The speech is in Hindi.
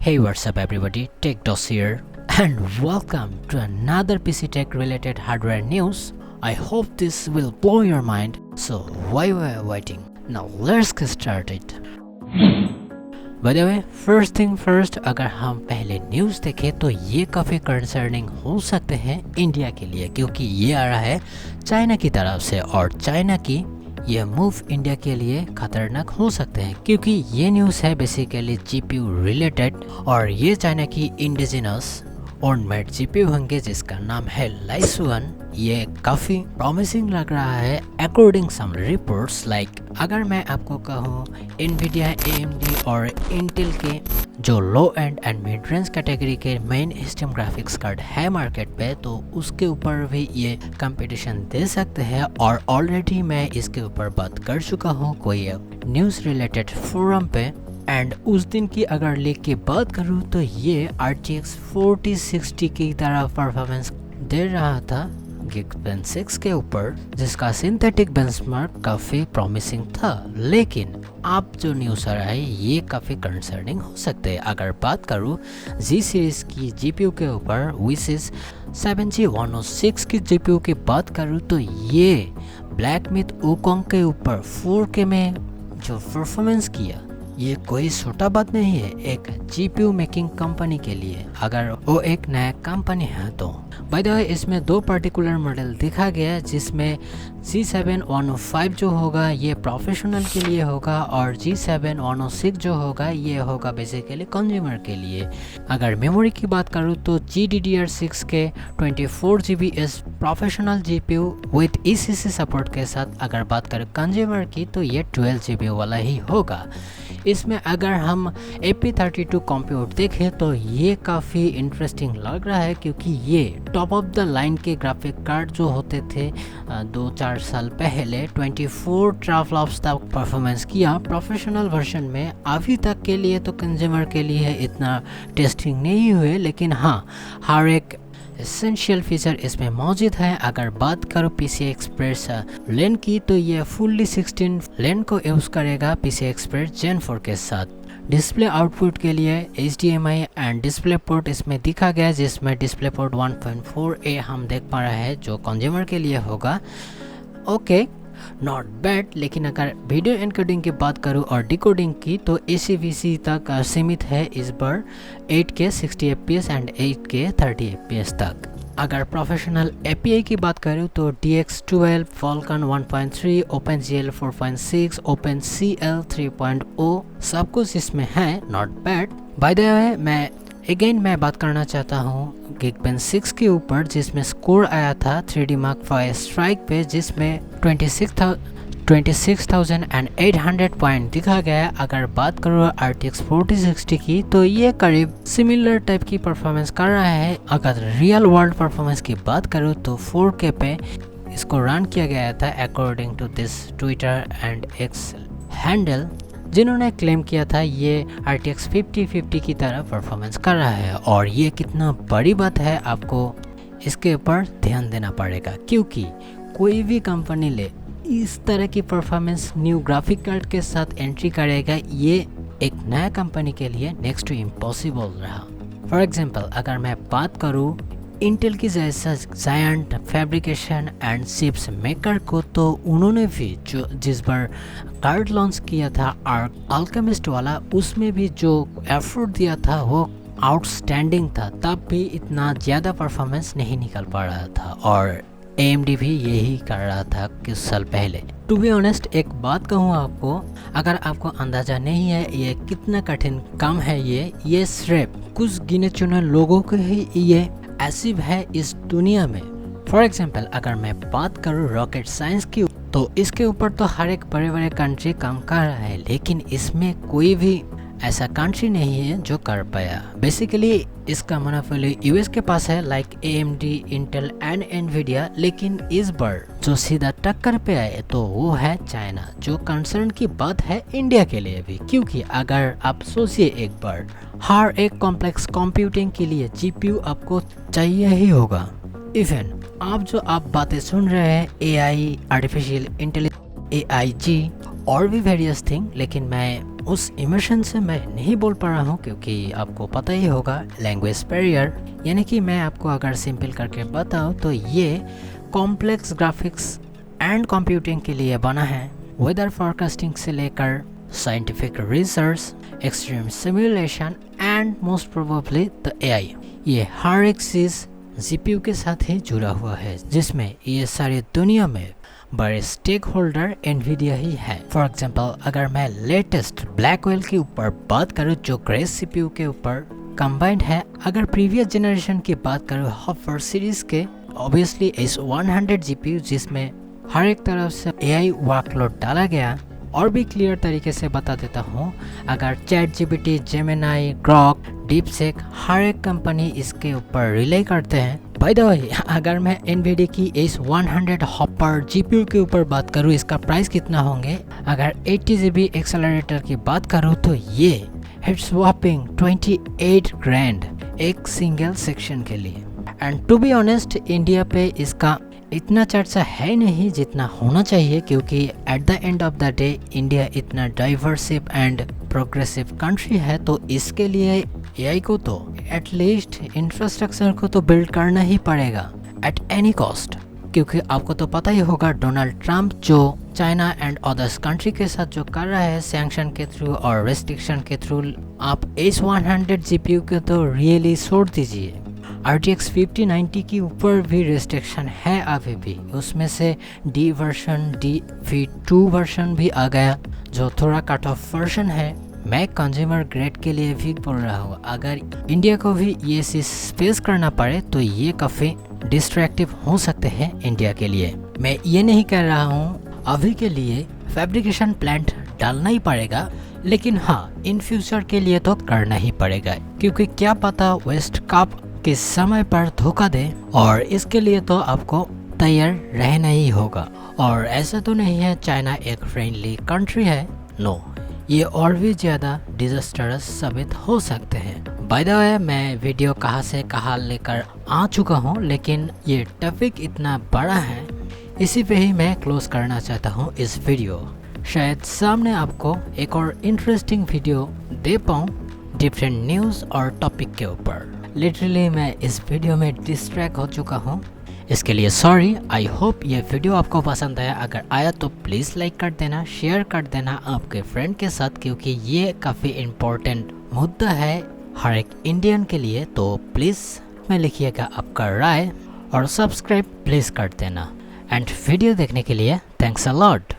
Hey, what's up everybody, TechDos here and welcome to another PC Tech related hardware news. I hope this will blow your mind, so why were you waiting? Now let's get started. By the way, first thing first, अगर हम पहले न्यूज़ देखें तो ये काफ़ी कंसर्निंग हो सकते हैं इंडिया के लिए, क्योंकि ये आ रहा है चाइना की तरफ से और चाइना की ये मूव इंडिया के लिए खतरनाक हो सकते हैं, क्योंकि ये न्यूज़ है बेसिकली जीपीयू रिलेटेड और ये चाइना की इंडिजिनस ऑनमेड जीपीयू होंगे जिसका नाम है लाइसुअन। ये काफ़ी प्रॉमिसिंग लग रहा है अकॉर्डिंग सम रिपोर्ट्स। लाइक अगर मैं आपको कहूँ एनवीडिया, एएमडी और इंटेल के जो लो एंड मिड रेंज कैटेगरी के मेन सिस्टम ग्राफिक्स कार्ड है मार्केट पे, तो उसके ऊपर भी ये कंपटीशन दे सकते हैं और ऑलरेडी मैं इसके ऊपर बात कर चुका हूँ कोई न्यूज़ रिलेटेड फोरम पे। एंड उस दिन की अगर लीक की बात करूँ तो ये RTX 4060 की तरह परफॉर्मेंस दे रहा था Geekbench 6 के ऊपर, जिसका सिंथेटिक बेंचमार्क काफ़ी प्रॉमिसिंग था। लेकिन अब जो न्यूज़ आ रहा है ये काफ़ी कंसर्निंग हो सकते हैं। अगर बात करूँ जी सीरीज़ की जीपीयू के ऊपर, विच इज़ 7G106 की जीपीयू की बात करूँ तो ये ब्लैक मिथ वुकोंग के ऊपर 4K में जो परफॉर्मेंस किया, ये कोई छोटा बात नहीं है एक जीपीयू मेकिंग कंपनी के लिए, अगर वो एक नया कंपनी है तो। बाय द वे, इसमें दो पर्टिकुलर मॉडल दिखा गया जिसमें G7105 जो होगा ये प्रोफेशनल के लिए होगा और G7106 जो होगा ये होगा बेसिकली कंज्यूमर के लिए। अगर मेमोरी की बात करूँ तो GDDR6 के 24GB professional GPU with ECC support के साथ, अगर बात करें कंज्यूमर की तो ये 12GB वाला ही होगा। इसमें अगर हम AP32 कंप्यूट देखें तो ये काफ़ी इंटरेस्टिंग लग रहा है, क्योंकि ये टॉप ऑफ द लाइन के ग्राफिक कार्ड जो होते थे 2-4 साल पहले 24 ट्राफ्लॉप्स तक परफॉर्मेंस किया प्रोफेशनल वर्जन में। अभी तक के लिए तो कंज्यूमर के लिए इतना टेस्टिंग नहीं हुए, लेकिन हाँ हर एक एसेंशियल फीचर इसमें मौजूद है। अगर बात करो PCI Express लेन की तो ये फुल्ली 16 लेन को यूज़ करेगा PCI Express Gen 4 के साथ। डिस्प्ले आउटपुट के लिए HDMI एंड डिस्प्ले पोर्ट इसमें दिखा गया, जिसमें डिस्प्ले पोर्ट 1.4A हम देख पा रहे हैं जो कंज्यूमर के लिए होगा। Okay, not bad. लेकिन अगर वीडियो एनकोडिंग की बात करूँ और डिकोडिंग की तो ACVC तक सीमित है इस बार, 8K 60fps and 8K 30fps तक। अगर प्रोफेशनल API की बात करूँ तो DX12, Falcon 1.3, OpenGL 4.6, OpenCL 3.0 सब कुछ इसमें है, not bad. By the way, मैं बात करना चाहता हूँ Geekbench 6 के ऊपर, जिसमें स्कोर आया था 3D Mark V स्ट्राइक पे, जिसमें 26,800 पॉइंट दिखा गया। अगर बात करूँ RTX 4060 की तो ये करीब सिमिलर टाइप की परफॉर्मेंस कर रहा है। अगर रियल वर्ल्ड परफॉर्मेंस की बात करूँ तो 4K पे इसको रन किया गया था according to this Twitter and X handle, जिन्होंने क्लेम किया था ये RTX 5050 की तरह परफॉर्मेंस कर रहा है। और ये कितना बड़ी बात है आपको इसके ऊपर ध्यान देना पड़ेगा, क्योंकि कोई भी कंपनी ले इस तरह की परफॉर्मेंस न्यू ग्राफिक कार्ड के साथ एंट्री करेगा, ये एक नया कंपनी के लिए नेक्स्ट टू इम्पॉसिबल रहा। फॉर एग्जांपल अगर मैं बात करूँ इंटेल की जैसा giant fabrication and chips maker को, तो उन्होंने भी जो जिस बार कार्ड लॉन्च किया था अल्केमिस्ट वाला, उसमें भी जो एफर्ट दिया था वो आउटस्टैंडिंग था, तब भी इतना ज़्यादा परफॉर्मेंस नहीं निकल पा रहा था। और AMD भी यही कर रहा था कुछ साल पहले। टू बी ऑनेस्ट, एक बात कहूँ आपको, अगर आपको अंदाज़ा नहीं है ये कितना कठिन काम है, ये सिर्फ कुछ गिने चुने लोगों के ही ये ऐसिव है इस दुनिया में। फॉर एग्जाम्पल अगर मैं बात करूँ रॉकेट साइंस की, तो इसके ऊपर तो हर एक बड़े बड़े कंट्री काम कर रहा है, लेकिन इसमें कोई भी ऐसा कंट्री नहीं है जो कर पाया। बेसिकली इसका मोनोपोली यूएस के पास है, like AMD, Intel and Nvidia. लेकिन इस बार जो सीधा टक्कर पे आए तो वो है चाइना, जो कंसर्न की बात है इंडिया के लिए भी, क्योंकि अगर आप सोचिए एक बार, हर एक कॉम्प्लेक्स कंप्यूटिंग के लिए GPU आपको चाहिए ही होगा। इवन आप बातें सुन रहे हैं AI, आर्टिफिशियल इंटेलिजेंस, AIG और भी वेरियस थिंग, लेकिन मैं उस इमोशन से मैं नहीं बोल पा रहा हूँ क्योंकि आपको पता ही होगा लैंग्वेज बैरियर, यानी कि मैं आपको अगर सिंपल करके बताऊँ तो ये कॉम्प्लेक्स ग्राफिक्स एंड कंप्यूटिंग के लिए बना है। वेदर फोरकास्टिंग से लेकर scientific research, extreme simulation and most probably the AI, ये हर एक चीज़ जीपीयू के साथ ही जुड़ा हुआ है, जिसमें ये सारी दुनिया में बड़े स्टेक होल्डर एनवीडिया ही है। फॉर एग्जांपल अगर मैं लेटेस्ट ब्लैकवेल के ऊपर बात करूँ जो ग्रेस सीपीयू के ऊपर कंबाइंड है, अगर प्रीवियस जनरेशन की बात करूँ हॉपर सीरीज के, ऑब्वियसली H100 जीपीयू जिसमें हर एक तरफ से एआई वर्कलोड डाला गया। और भी क्लियर तरीके से बता देता हूँ, अगर ChatGPT, जेमिनाई, ग्रॉक, डीपसेक हर एक कंपनी इसके ऊपर रिले करते हैं। बाय द वे, अगर मैं एनवीडिया की H100 हॉपर जीपीयू के ऊपर बात करूँ, इसका प्राइस कितना होंगे? अगर 80 GB एक्सेलरेटर की बात करूँ तो ये इट्स वॉपिंग 28 grand एक सिंगल सेक्शन के लिए। And to be honest, India पे इसका इतना चर्चा है नहीं जितना होना चाहिए, क्योंकि at the end of the day India इतना डाइवर्सिव एंड प्रोग्रेसिव कंट्री है, तो इसके लिए एआई को तो एटलीस्ट इंफ्रास्ट्रक्चर को तो बिल्ड करना ही पड़ेगा एट एनी कॉस्ट। क्योंकि आपको तो पता ही होगा डोनाल्ड ट्रम्प जो चाइना एंड अदर्स कंट्री के साथ जो कर रहा है सैंक्शन के थ्रू और रेस्ट्रिक्शन के थ्रू, आप H100 जीपीयू के तो रियली छोड़ दीजिए। RTX 5090 के ऊपर भी रेस्ट्रिक्शन है अभी भी, उसमें से D वर्जन, DV2 वर्जन भी आ गया जो थोड़ा कट ऑफ वर्जन है। मैं कंज्यूमर ग्रेड के लिए भी बोल रहा हूँ, अगर इंडिया को भी ये चीज़ फेस करना पड़े तो ये काफ़ी डिस्ट्रैक्टिव हो सकते हैं इंडिया के लिए। मैं ये नहीं कह रहा हूँ अभी के लिए फैब्रिकेशन प्लांट डालना ही पड़ेगा, लेकिन हाँ इन फ्यूचर के लिए तो करना ही पड़ेगा, क्योंकि क्या पता वेस्ट कप के समय पर धोखा दे, और इसके लिए तो आपको तैयार रहना ही होगा। और ऐसा तो नहीं है चाइना एक फ्रेंडली कंट्री है, नो, ये और भी ज़्यादा डिजास्टरस साबित हो सकते हैं। बाय द वे, मैं वीडियो कहाँ से कहाँ लेकर आ चुका हूँ, लेकिन ये टॉपिक इतना बड़ा है, इसी पे ही मैं क्लोज करना चाहता हूँ इस वीडियो। शायद सामने आपको एक और इंटरेस्टिंग वीडियो दे पाऊँ डिफरेंट न्यूज़ और टॉपिक के ऊपर। लिटरली मैं इस वीडियो में डिस्ट्रैक्ट हो चुका हूँ, इसके लिए सॉरी। आई होप ये वीडियो आपको पसंद आया, अगर आया तो प्लीज़ लाइक कर देना, शेयर कर देना आपके फ्रेंड के साथ, क्योंकि ये काफ़ी इम्पोर्टेंट मुद्दा है हर एक इंडियन के लिए। तो प्लीज़ में लिखिएगा आपका राय और सब्सक्राइब प्लीज़ कर देना। एंड वीडियो देखने के लिए थैंक्स अ लॉट।